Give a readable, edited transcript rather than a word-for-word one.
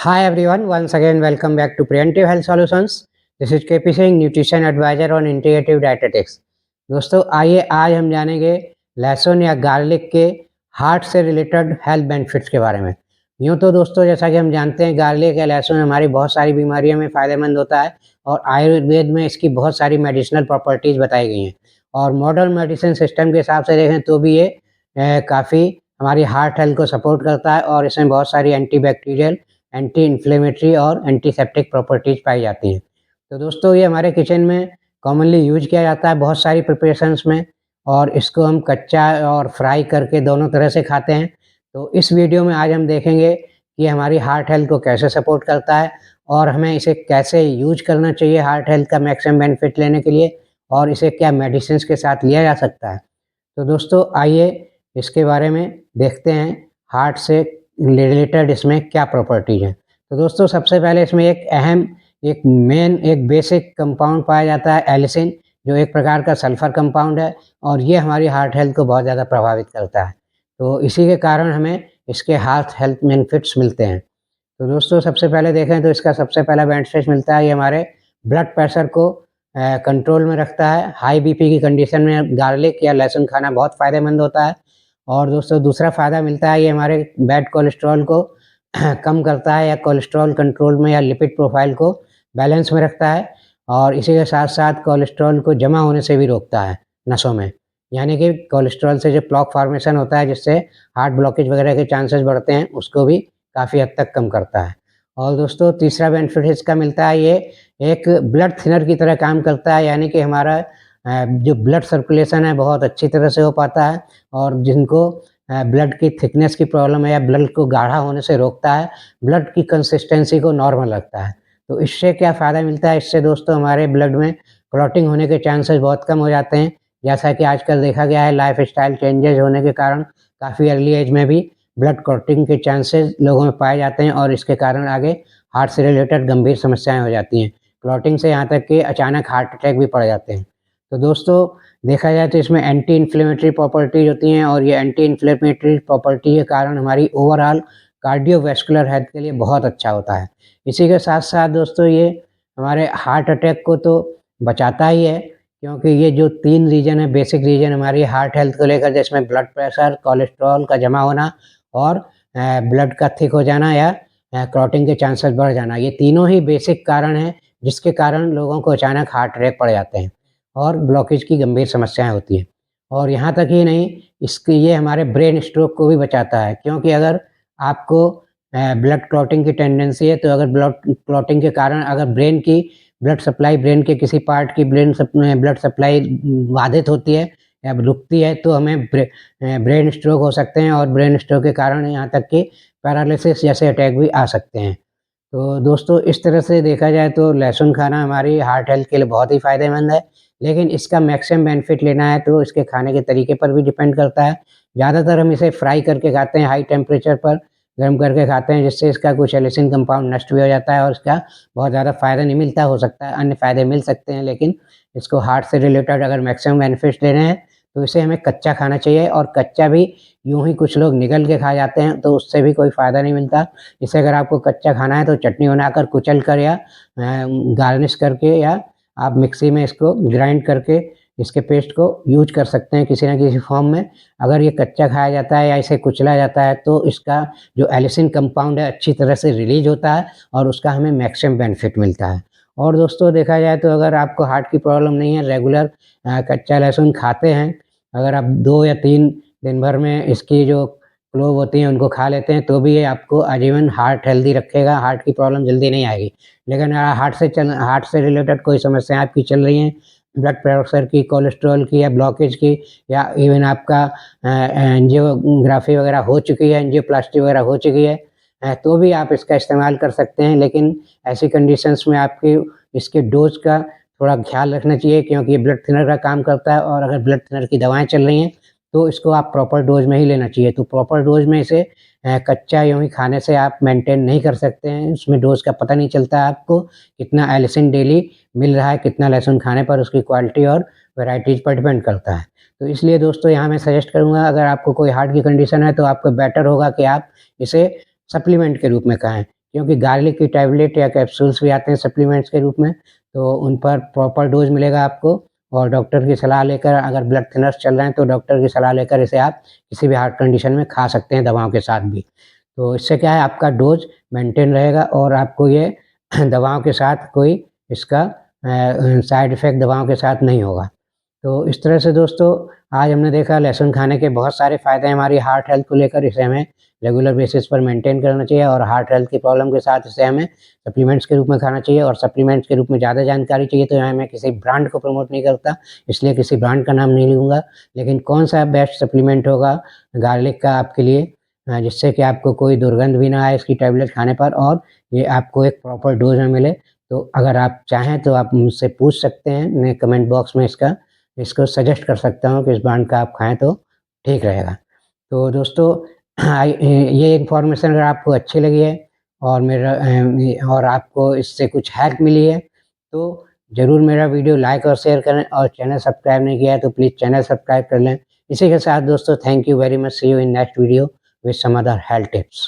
Hi everyone, once again welcome back to Preventive Health Solutions. This is KP Singh, Nutrition Advisor on Integrative Dietetics. दोस्तों आइए आज हम जानेंगे लहसुन या गार्लिक के हार्ट से रिलेटेड हेल्थ बेनिफिट्स के बारे में। यूँ तो दोस्तों जैसा कि हम जानते हैं गार्लिक या लहसुन हमारी बहुत सारी बीमारियों में फ़ायदेमंद होता है और आयुर्वेद में इसकी बहुत सारी मेडिसिनल प्रॉपर्टीज़ बताई गई हैं और मॉडर्न मेडिसिन सिस्टम के हिसाब से देखें तो भी ये काफ़ी हमारी हार्ट हेल्थ को सपोर्ट करता है और इसमें बहुत सारी एंटीबैक्टीरियल, एंटी इन्फ्लेमेटरी और एंटीसेप्टिक प्रॉपर्टीज़ पाई जाती हैं। तो दोस्तों ये हमारे किचन में कॉमनली यूज किया जाता है बहुत सारी प्रिपरेशंस में और इसको हम कच्चा और फ्राई करके दोनों तरह से खाते हैं। तो इस वीडियो में आज हम देखेंगे कि हमारी हार्ट हेल्थ को कैसे सपोर्ट करता है और हमें इसे कैसे यूज करना चाहिए हार्ट हेल्थ का मैक्सिमम बेनिफिट लेने के लिए और इसे क्या मेडिसिन के साथ लिया जा सकता है। तो दोस्तों आइए इसके बारे में देखते हैं हार्ट से रिलेटेड इसमें क्या प्रॉपर्टीज हैं। तो दोस्तों सबसे पहले इसमें एक मेन बेसिक कंपाउंड पाया जाता है एलिसिन, जो एक प्रकार का सल्फर कंपाउंड है और ये हमारी हार्ट हेल्थ को बहुत ज़्यादा प्रभावित करता है। तो इसी के कारण हमें इसके हार्ट हेल्थ बेनिफिट्स मिलते हैं। तो दोस्तों सबसे पहले देखें तो इसका सबसे पहला बेनिफिट मिलता है ये हमारे ब्लड प्रेशर को कंट्रोल में रखता है। हाई बीपी की कंडीशन में गार्लिक या लहसुन खाना बहुत फ़ायदेमंद होता है। और दोस्तों दूसरा फ़ायदा मिलता है ये हमारे बैड कोलेस्ट्रॉल को कम करता है या कोलेस्ट्रॉल कंट्रोल में या लिपिड प्रोफाइल को बैलेंस में रखता है और इसी के साथ साथ कोलेस्ट्रॉल को जमा होने से भी रोकता है नसों में। यानी कि कोलेस्ट्रॉल से जो प्लॉक फॉर्मेशन होता है जिससे हार्ट ब्लॉकेज वगैरह के चांसेस बढ़ते हैं उसको भी काफ़ी हद तक कम करता है। और दोस्तों तीसरा बेनिफिट इसका मिलता है ये एक ब्लड थिनर की तरह काम करता है, यानी कि हमारा जो ब्लड सर्कुलेशन है बहुत अच्छी तरह से हो पाता है और जिनको ब्लड की थिकनेस की प्रॉब्लम है या ब्लड को गाढ़ा होने से रोकता है, ब्लड की कंसिस्टेंसी को नॉर्मल रखता है। तो इससे क्या फ़ायदा मिलता है, इससे दोस्तों हमारे ब्लड में क्लॉटिंग होने के चांसेस बहुत कम हो जाते हैं। जैसा कि आजकल देखा गया है लाइफस्टाइल चेंजेस होने के कारण काफ़ी अर्ली एज में भी ब्लड क्लॉटिंग के चांसेस लोगों में पाए जाते हैं और इसके कारण आगे हार्ट से रिलेटेड गंभीर समस्याएं हो जाती हैं। क्लॉटिंग से यहाँ तक कि अचानक हार्ट अटैक भी पड़ जाते हैं। तो दोस्तों देखा जाए तो इसमें एंटी इन्फ्लेमेटरी प्रॉपर्टीज होती हैं और ये एंटी इन्फ्लेमेटरी प्रॉपर्टी के कारण हमारी ओवरऑल कार्डियोवैस्कुलर हेल्थ के लिए बहुत अच्छा होता है। इसी के साथ साथ दोस्तों ये हमारे हार्ट अटैक को तो बचाता ही है, क्योंकि ये जो 3 रीजन है बेसिक रीजन हमारी हार्ट हेल्थ को लेकर, जिसमें ब्लड प्रेशर, कोलेस्ट्रॉल का जमा होना और ब्लड का थिक हो जाना या क्लॉटिंग के चांसेस बढ़ जाना, ये तीनों ही बेसिक कारण हैं जिसके कारण लोगों को अचानक हार्ट अटैक पड़ जाते हैं और ब्लॉकेज की गंभीर समस्याएं होती हैं। और यहाँ तक ही नहीं, इसके ये हमारे ब्रेन स्ट्रोक को भी बचाता है, क्योंकि अगर आपको ब्लड क्लॉटिंग की टेंडेंसी है तो अगर ब्लड क्लॉटिंग के कारण अगर ब्रेन के किसी पार्ट की ब्लड सप्लाई बाधित होती है या रुकती है तो हमें ब्रेन स्ट्रोक हो सकते हैं और ब्रेन स्ट्रोक के कारण यहाँ तक कि पैरालिसिस जैसे अटैक भी आ सकते हैं। तो दोस्तों इस तरह से देखा जाए तो लहसुन खाना हमारी हार्ट हेल्थ के लिए बहुत ही फ़ायदेमंद है, लेकिन इसका मैक्सिमम बेनिफिट लेना है तो इसके खाने के तरीके पर भी डिपेंड करता है। ज़्यादातर हम इसे फ्राई करके खाते हैं, हाई टेम्परेचर पर गर्म करके खाते हैं, जिससे इसका कुछ एलिसिन कंपाउंड नष्ट भी हो जाता है और इसका बहुत ज़्यादा फ़ायदा नहीं मिलता। हो सकता है अन्य फ़ायदे मिल सकते हैं, लेकिन इसको हार्ट से रिलेटेड अगर मैक्सिमम बेनिफिट्स लेने हैं तो इसे हमें कच्चा खाना चाहिए और कच्चा भी यूँ ही कुछ लोग निगल के खा जाते हैं तो उससे भी कोई फ़ायदा नहीं मिलता। इसे अगर आपको कच्चा खाना है तो चटनी बनाकर कुचल कर या गार्निश करके या आप मिक्सी में इसको ग्राइंड करके इसके पेस्ट को यूज कर सकते हैं किसी न किसी फॉर्म में। अगर ये कच्चा खाया जाता है या इसे कुचला जाता है तो इसका जो एलिसिन कंपाउंड है अच्छी तरह से रिलीज होता है और उसका हमें मैक्सिमम बेनिफिट मिलता है। और दोस्तों देखा जाए तो अगर आपको हार्ट की प्रॉब्लम नहीं है, रेगुलर कच्चा लहसुन खाते हैं, अगर आप 2 या 3 दिन भर में इसकी जो क्लोव होती हैं उनको खा लेते हैं तो भी ये आपको आजीवन हार्ट हेल्दी रखेगा, हार्ट की प्रॉब्लम जल्दी नहीं आएगी। लेकिन हार्ट से रिलेटेड कोई समस्या आपकी चल रही हैं, ब्लड प्रेशर की, कोलेस्ट्रॉल की या ब्लॉकेज की या इवन आपका एंजियोग्राफी वगैरह हो चुकी है, एंजियोप्लास्टी वगैरह हो चुकी है, तो भी आप इसका इस्तेमाल कर सकते हैं। लेकिन ऐसी कंडीशंस में आपकी इसके डोज का थोड़ा ख्याल रखना चाहिए, क्योंकि ये ब्लड थिनर का काम करता है और अगर ब्लड थिनर की दवाएं चल रही हैं तो इसको आप प्रॉपर डोज में ही लेना चाहिए। तो प्रॉपर डोज में इसे कच्चा यूँ ही खाने से आप मेंटेन नहीं कर सकते हैं, उसमें डोज का पता नहीं चलता है आपको कितना एलिसिन डेली मिल रहा है, कितना लहसुन खाने पर उसकी क्वालिटी और वैराइटीज़ पर डिपेंड करता है। तो इसलिए दोस्तों यहाँ मैं सजेस्ट करूँगा, अगर आपको कोई हार्ट की कंडीशन है तो आपको बेटर होगा कि आप इसे सप्लीमेंट के रूप में खाएँ, क्योंकि गार्लिक की टैबलेट या कैप्सूल्स भी आते हैं सप्लीमेंट्स के रूप में, तो उन पर प्रॉपर डोज मिलेगा आपको। और डॉक्टर की सलाह लेकर, अगर ब्लड थिनर्स चल रहे हैं तो डॉक्टर की सलाह लेकर इसे आप किसी भी हार्ट कंडीशन में खा सकते हैं दवाओं के साथ भी। तो इससे क्या है, आपका डोज मेंटेन रहेगा और आपको ये दवाओं के साथ कोई इसका साइड इफ़ेक्ट दवाओं के साथ नहीं होगा। तो इस तरह से दोस्तों आज हमने देखा लहसुन खाने के बहुत सारे फ़ायदे हैं हमारी हार्ट हेल्थ को लेकर। इसे हमें रेगुलर बेसिस पर मेंटेन करना चाहिए और हार्ट हेल्थ की प्रॉब्लम के साथ इसे हमें सप्लीमेंट्स के रूप में खाना चाहिए। और सप्लीमेंट्स के रूप में ज़्यादा जानकारी चाहिए तो यहाँ मैं किसी ब्रांड को प्रमोट नहीं करता, इसलिए किसी ब्रांड का नाम नहीं लूँगा। लेकिन कौन सा बेस्ट सप्लीमेंट होगा गार्लिक का आपके लिए, जिससे कि आपको कोई दुर्गंध भी ना आए इसकी टैबलेट खाने पर और ये आपको एक प्रॉपर डोज में मिले। तो अगर आप चाहें तो आप मुझसे पूछ सकते हैं, मैं कमेंट बॉक्स में इसको सजेस्ट कर सकता हूँ कि इस ब्रांड का आप खाएँ तो ठीक रहेगा। तो दोस्तों ये इन्फॉर्मेशन अगर आपको अच्छी लगी है और और आपको इससे कुछ हेल्प मिली है तो ज़रूर मेरा वीडियो लाइक और शेयर करें, और चैनल सब्सक्राइब नहीं किया है तो प्लीज़ चैनल सब्सक्राइब कर लें। इसी के साथ दोस्तों thank you very much, see you in next video with some other health tips.